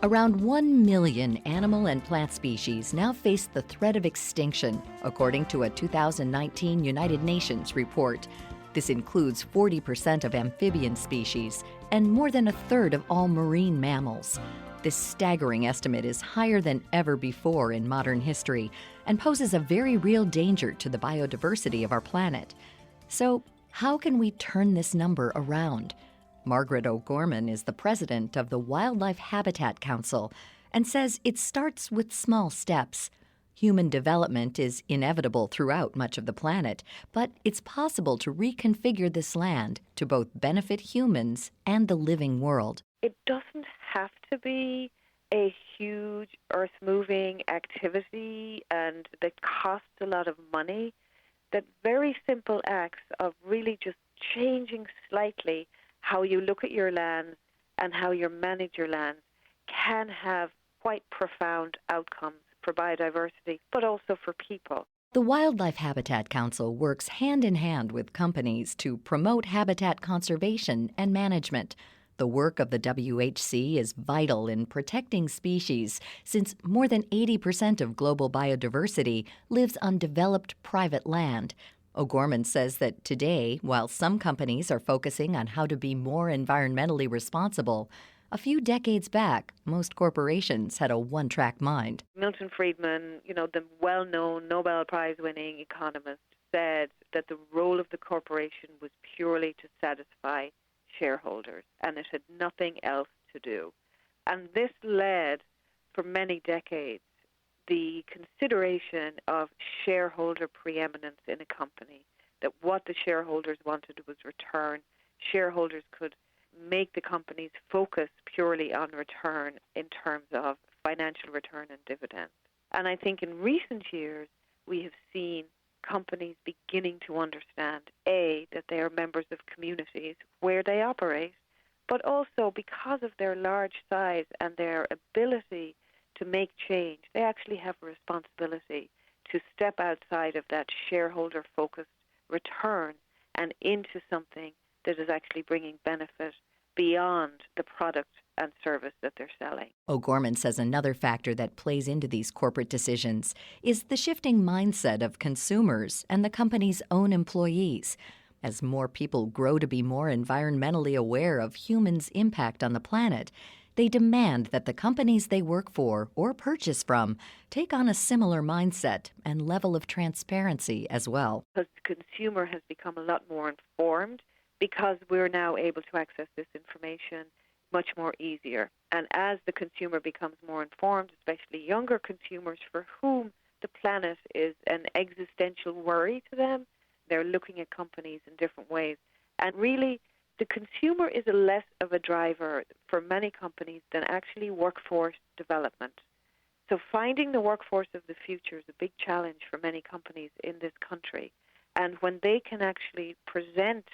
Around 1 million animal and plant species now face the threat of extinction, according to a 2019 United Nations report. This includes 40% of amphibian species and more than a third of all marine mammals. This staggering estimate is higher than ever before in modern history and poses a very real danger to the biodiversity of our planet. So, how can we turn this number around? Margaret O Gorman is the president of the Wildlife Habitat Council and says it starts with small steps. Human development is inevitable throughout much of the planet, but it's possible to reconfigure this land to both benefit humans and the living world. It doesn't have to be a huge earth-moving activity and that costs a lot of money. That very simple acts of really just changing slightly how you look at your lands and how you manage your lands can have quite profound outcomes for biodiversity, but also for people. The Wildlife Habitat Council works hand in hand with companies to promote habitat conservation and management. The work of the WHC is vital in protecting species, since more than 80% of global biodiversity lives on developed private land. O'Gorman says that today, while some companies are focusing on how to be more environmentally responsible, a few decades back, most corporations had a one-track mind. Milton Friedman, the well-known Nobel Prize-winning economist, said that the role of the corporation was purely to satisfy shareholders, and it had nothing else to do. And this led, for many decades, the consideration of shareholder preeminence in a company, that what the shareholders wanted was return. Shareholders could make the companies focus purely on return in terms of financial return and dividends. And I think in recent years, we have seen companies beginning to understand, A, that they are members of communities where they operate, but also because of their large size and their ability to make change, they actually have a responsibility to step outside of that shareholder-focused return and into something that is actually bringing benefit beyond the product and service that they're selling. O'Gorman says another factor that plays into these corporate decisions is the shifting mindset of consumers and the company's own employees. As more people grow to be more environmentally aware of humans' impact on the planet, they demand that the companies they work for or purchase from take on a similar mindset and level of transparency as well. Because the consumer has become a lot more informed, because we're now able to access this information much more easier. And as the consumer becomes more informed, especially younger consumers for whom the planet is an existential worry to them, they're looking at companies in different ways. And really, the consumer is less of a driver for many companies than actually workforce development. So finding the workforce of the future is a big challenge for many companies in this country. And when they can actually present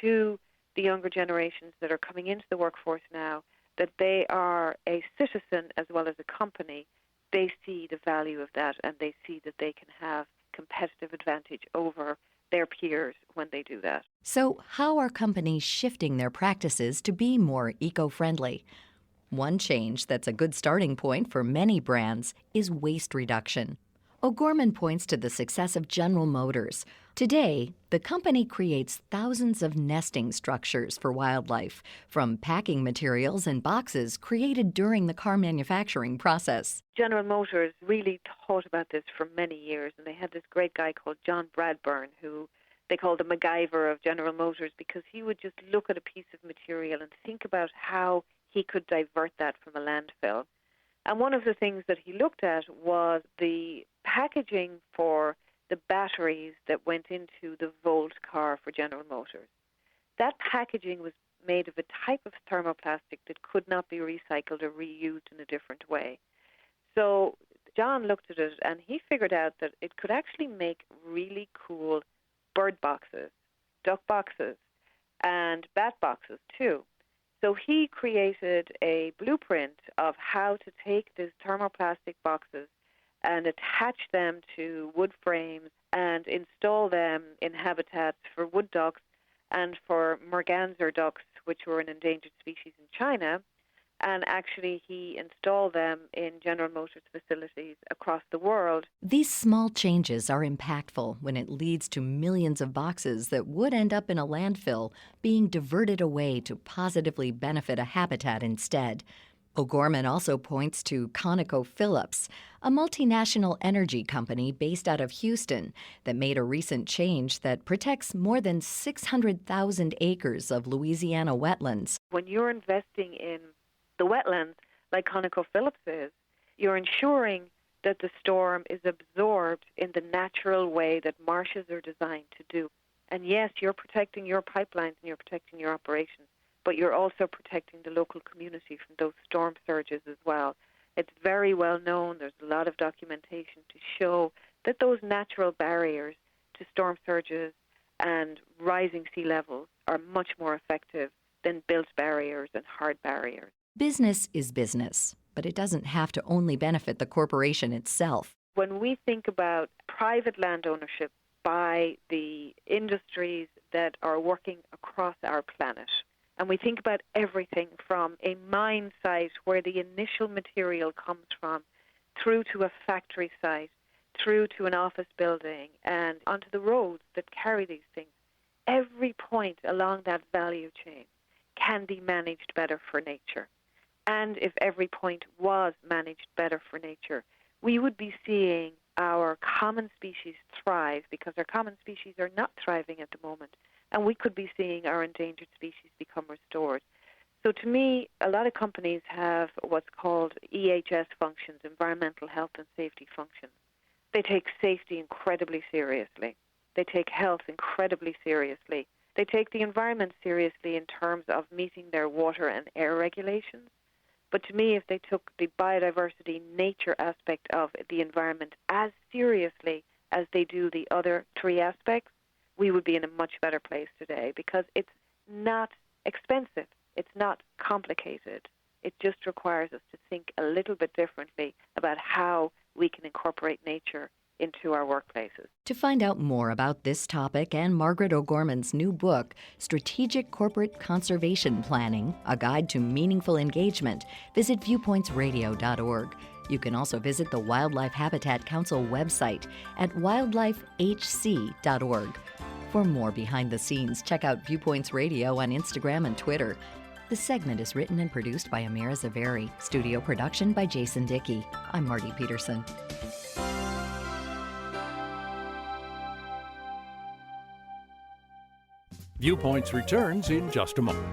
to the younger generations that are coming into the workforce now that they are a citizen as well as a company, they see the value of that and they see that they can have competitive advantage over their peers when they do that. So how are companies shifting their practices to be more eco-friendly? One change that's a good starting point for many brands is waste reduction. O'Gorman points to the success of General Motors. Today, the company creates thousands of nesting structures for wildlife, from packing materials and boxes created during the car manufacturing process. General Motors really thought about this for many years, and they had this great guy called John Bradburn, who they called the MacGyver of General Motors, because he would just look at a piece of material and think about how he could divert that from a landfill. And one of the things that he looked at was the packaging for the batteries that went into the Volt car for General Motors. That packaging was made of a type of thermoplastic that could not be recycled or reused in a different way. So John looked at it and he figured out that it could actually make really cool bird boxes, duck boxes, and bat boxes too. So he created a blueprint of how to take these thermoplastic boxes and attach them to wood frames and install them in habitats for wood ducks and for merganser ducks, which were an endangered species in China. And actually, he installed them in General Motors facilities across the world. These small changes are impactful when it leads to millions of boxes that would end up in a landfill being diverted away to positively benefit a habitat instead. O'Gorman also points to ConocoPhillips, a multinational energy company based out of Houston that made a recent change that protects more than 600,000 acres of Louisiana wetlands. When you're investing in the wetlands, like ConocoPhillips is, you're ensuring that the storm is absorbed in the natural way that marshes are designed to do. And yes, you're protecting your pipelines and you're protecting your operations, but you're also protecting the local community from those storm surges as well. It's very well known, there's a lot of documentation to show that those natural barriers to storm surges and rising sea levels are much more effective than built barriers and hard barriers. Business is business, but it doesn't have to only benefit the corporation itself. When we think about private land ownership by the industries that are working across our planet, and we think about everything from a mine site where the initial material comes from, through to a factory site, through to an office building, and onto the roads that carry these things, every point along that value chain can be managed better for nature. And if every point was managed better for nature, we would be seeing our common species thrive, because our common species are not thriving at the moment. And we could be seeing our endangered species become restored. So to me, a lot of companies have what's called EHS functions, environmental health and safety functions. They take safety incredibly seriously. They take health incredibly seriously. They take the environment seriously in terms of meeting their water and air regulations. But to me, if they took the biodiversity, nature aspect of the environment as seriously as they do the other three aspects, we would be in a much better place today, because it's not expensive. It's not complicated. It just requires us to think a little bit differently about how we can incorporate nature into our workplaces. To find out more about this topic and Margaret O Gorman's new book, Strategic Corporate Conservation Planning, A Guide to Meaningful Engagement, visit viewpointsradio.org. You can also visit the Wildlife Habitat Council website at wildlifehc.org. For more behind the scenes, check out Viewpoints Radio on Instagram and Twitter. The segment is written and produced by Amira Zaveri. Studio production by Jason Dickey. I'm Marty Peterson. Viewpoints returns in just a moment.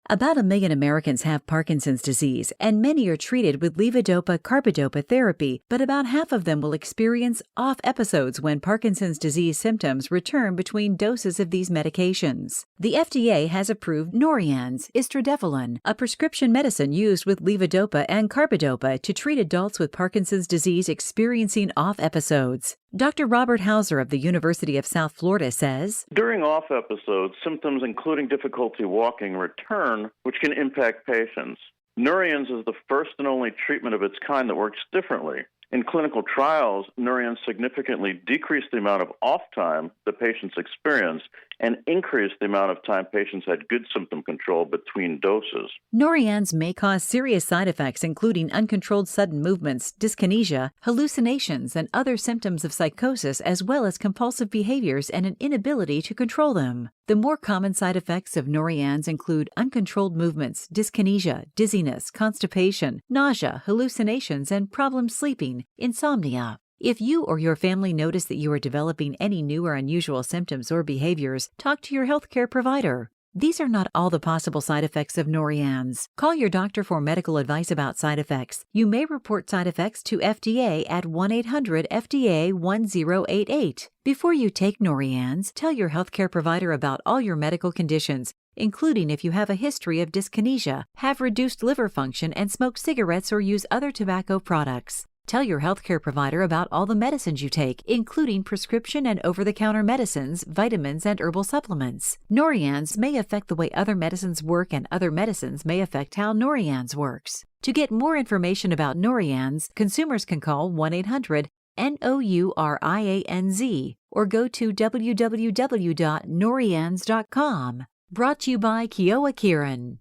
About 1 million Americans have Parkinson's disease, and many are treated with levodopa-carbidopa therapy, but about half of them will experience off episodes when Parkinson's disease symptoms return between doses of these medications. The FDA has approved Norian's istradefylline, a prescription medicine used with levodopa and carbidopa to treat adults with Parkinson's disease experiencing off episodes. Dr. Robert Hauser of the University of South Florida says, during off episodes, symptoms including difficulty walking return, which can impact patients. Norian's is the first and only treatment of its kind that works differently. In clinical trials, Norian's significantly decreased the amount of off time the patients experienced and increased the amount of time patients had good symptom control between doses. Norian's may cause serious side effects, including uncontrolled sudden movements, dyskinesia, hallucinations, and other symptoms of psychosis, as well as compulsive behaviors and an inability to control them. The more common side effects of Norian's include uncontrolled movements, dyskinesia, dizziness, constipation, nausea, hallucinations, and problems sleeping, insomnia. If you or your family notice that you are developing any new or unusual symptoms or behaviors, talk to your healthcare provider. These are not all the possible side effects of Norian's. Call your doctor for medical advice about side effects. You may report side effects to FDA at 1-800-FDA-1088. Before you take Norian's, tell your healthcare provider about all your medical conditions, including if you have a history of dyskinesia, have reduced liver function, and smoke cigarettes or use other tobacco products. Tell your healthcare provider about all the medicines you take, including prescription and over-the-counter medicines, vitamins, and herbal supplements. Norian's may affect the way other medicines work, and other medicines may affect how Norian's works. To get more information about Norian's, consumers can call 1-800-NOURIANZ or go to www.norians.com. Brought to you by Kiowa Kirin.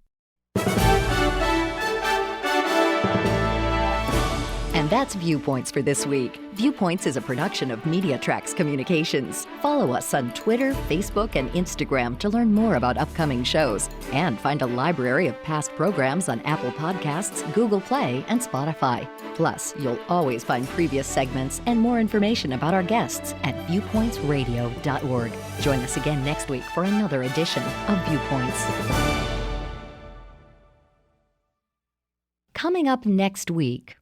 That's Viewpoints for this week. Viewpoints is a production of MediaTrax Communications. Follow us on Twitter, Facebook, and Instagram to learn more about upcoming shows. And find a library of past programs on Apple Podcasts, Google Play, and Spotify. Plus, you'll always find previous segments and more information about our guests at viewpointsradio.org. Join us again next week for another edition of Viewpoints. Coming up next week.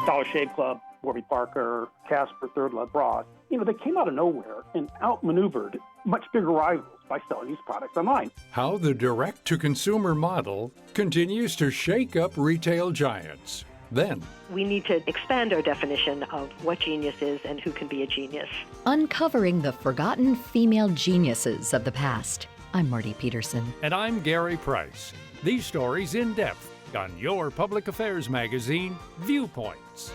Dollar Shave Club, Warby Parker, Casper, Third Love Bras, they came out of nowhere and outmaneuvered much bigger rivals by selling these products online. How the direct-to-consumer model continues to shake up retail giants. Then, we need to expand our definition of what genius is and who can be a genius. Uncovering the forgotten female geniuses of the past. I'm Marty Peterson. and I'm Gary Price. These stories in depth on your public affairs magazine, Viewpoints.